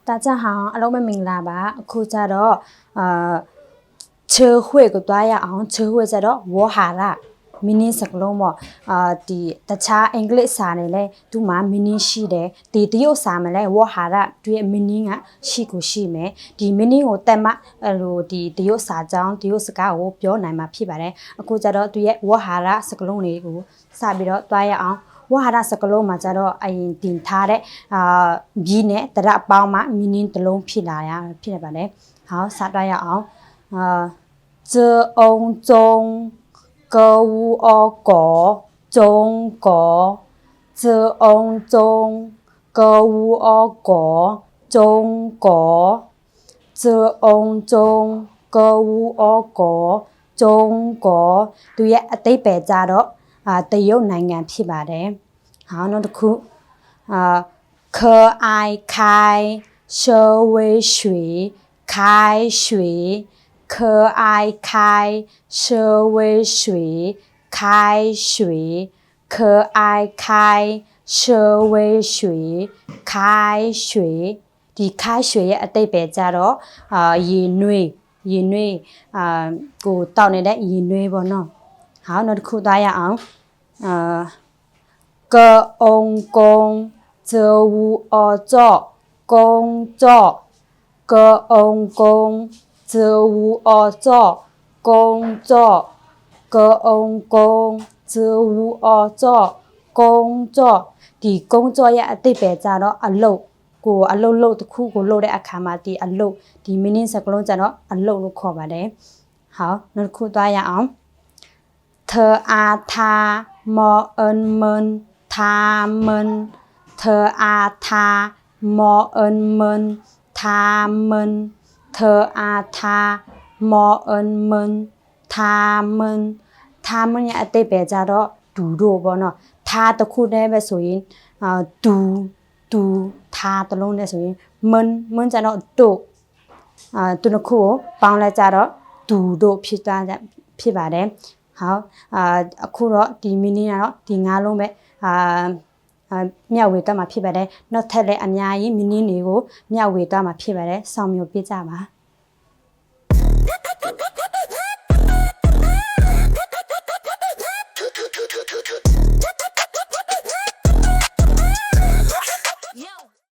大家好，阿拉们明啦吧？အခုကြတော့车会個多呀အောင်車會ကြတော့ဝဟာရ mini စကလုံးပေါ့ဒီတခြားအင်္ဂလိပ်စာနဲ့လဲသူမှာ mini ရှိတယ်ဒီတရုတ်စာမှာလဲဝဟာရသူရဲ့ mini ကရှိကိုရှိမယ်ဒီ mini ကိုတက်မှအဲ့လိုဒီတရုတ်စာကြောင်းတရုတ်စကားကိုပြောနိုင်မှာဖြစ်ပါတယ်အခုကြတော့သူရဲ့ဝဟာရစကလုံးလေးကိုစပြီးတော့တွားရအောင်ဝဟာရစကလုံးမှာကြတော့အရင်တင်ထားတဲ့ဘီနဲ့တရအပေါင်းမှာ mini တစ်လုံးဖြစ်လာရဖြစ်နေပါတယ်好စတွားရအောင်这翁中歌舞哦歌中国这翁中歌舞哦歌中国这翁中歌舞哦歌中国သူရဲ့အတိတ်ပဲကြတော့တရုတ်နိုင်ငံဖြစ်ပါတယ်好နောက်တစ်ခု可爱开社会学开学可爱开社会学开学可爱开社会学开学ဒီ开学ရဲ့အတိတ်ပဲကြတော့ရေနွေးကိုတောက်နေတဲ့ရေနွေးပေါ့နော်好နောက်တစ်ခုသွားရအောင်个翁公这屋而做工作个翁公这屋而做工作个翁公这屋而做工作ဒီ工作ရဲ့အတိတ်ပဲကြတော့အလုပ်ကိုအလုပ်လုပ်တစ်ခုကိုလုပ်တဲ့အခါမှာဒီအလုပ်ဒီ meaning စကားလုံးကြတော့အလုပ်လို့ခေါ်ပါတယ်好နောက်တစ်ခုသွားရအောင်เธออาทามอเอินเมินทาเมินเธออาทามอเอินเมินทาเมินเธออาทามอเอินเมินทาเมินทาเมินရဲ့အတိတ်ပဲကြတော့ဒူတို့ပေါ့နော်ထားတစ်ခုတည်းပဲဆိုရင်ဒူထားတစ်လုံးနဲ့ဆိုရင်မန်ကြတော့တို့သူတစ်ခုကိုပေါင်းလိုက်ကြတော့ဒူတို့ဖြစ်ပါတယ်好အခုတော့ဒီ mini ကတော့ဒီ၅လုံးပဲမျှဝေတော့မှာဖြစ်ပါတယ်နောက်ထပ်လည်းအများကြီး mini တွေကိုမျှဝေတော့မှာဖြစ်ပါတယ်စောင့်မျှော်ပေးကြပါ